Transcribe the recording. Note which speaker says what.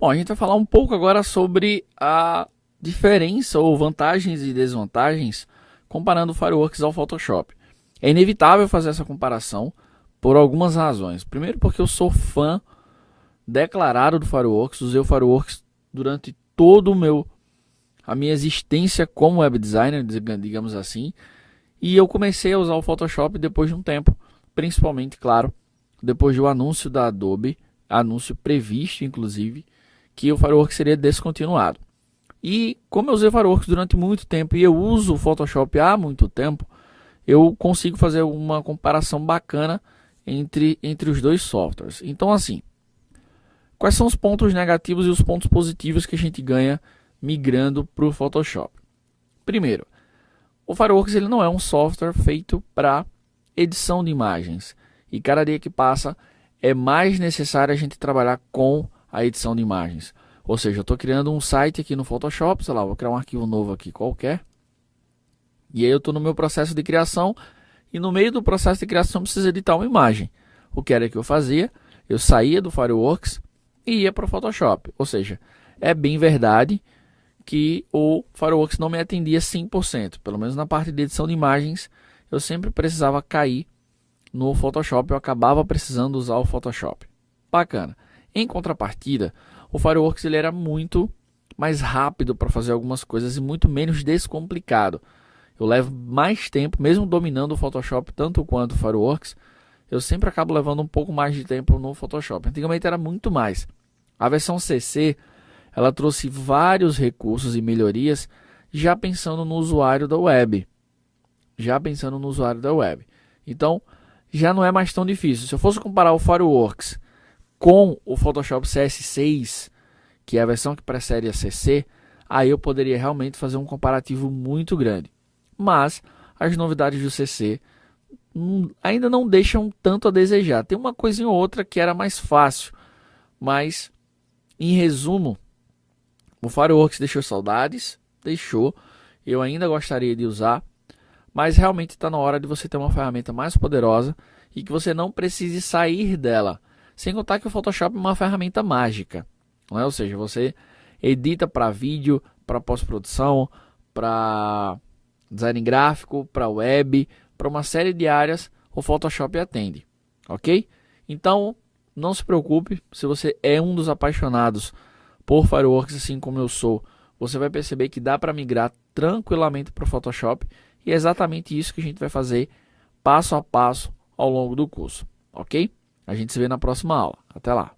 Speaker 1: Bom, a gente vai falar um pouco agora sobre a diferença ou vantagens e desvantagens comparando o Fireworks ao Photoshop. É inevitável fazer essa comparação por algumas razões. Primeiro, porque eu sou fã declarado do Fireworks, usei o Fireworks durante todo a minha existência como web designer, digamos assim, e eu comecei a usar o Photoshop depois de um tempo, principalmente, claro, depois do anúncio da Adobe, anúncio previsto, inclusive, que o Fireworks seria descontinuado. E como eu usei o Fireworks durante muito tempo e eu uso o Photoshop há muito tempo, eu consigo fazer uma comparação bacana entre os dois softwares. Então, assim, quais são os pontos negativos e os pontos positivos que a gente ganha migrando para o Photoshop? Primeiro, o Fireworks ele não é um software feito para edição de imagens. E cada dia que passa é mais necessário a gente trabalhar com a edição de imagens. Ou seja, eu estou criando um site aqui no Photoshop, sei lá, vou criar um arquivo novo aqui qualquer. E aí eu estou no meu processo de criação e no meio do processo de criação preciso editar uma imagem. O que era que eu fazia? Eu saía do Fireworks e ia para o Photoshop. Ou seja, é bem verdade que o Fireworks não me atendia 100%. Pelo menos na parte de edição de imagens, eu sempre precisava cair no Photoshop. Eu acabava precisando usar o Photoshop. Bacana. Em contrapartida, o Fireworks ele era muito mais rápido para fazer algumas coisas e muito menos descomplicado. Eu levo mais tempo, mesmo dominando o Photoshop tanto quanto o Fireworks, eu sempre acabo levando um pouco mais de tempo no Photoshop. Antigamente era muito mais. A versão CC, ela trouxe vários recursos e melhorias já pensando no usuário da web. Então, já não é mais tão difícil. Se eu fosse comparar o Fireworks com o Photoshop CS6, que é a versão que precede a CC, aí eu poderia realmente fazer um comparativo muito grande. Mas as novidades do CC ainda não deixam tanto a desejar. Tem uma coisinha ou outra que era mais fácil, mas em resumo, o Fireworks deixou saudades, deixou. Eu ainda gostaria de usar, mas realmente está na hora de você ter uma ferramenta mais poderosa e que você não precise sair dela. Sem contar que o Photoshop é uma ferramenta mágica, não é? Ou seja, você edita para vídeo, para pós-produção, para design gráfico, para web, para uma série de áreas, o Photoshop atende, ok? Então, não se preocupe, se você é um dos apaixonados por Fireworks, assim como eu sou, você vai perceber que dá para migrar tranquilamente para o Photoshop e é exatamente isso que a gente vai fazer passo a passo ao longo do curso, ok? A gente se vê na próxima aula. Até lá!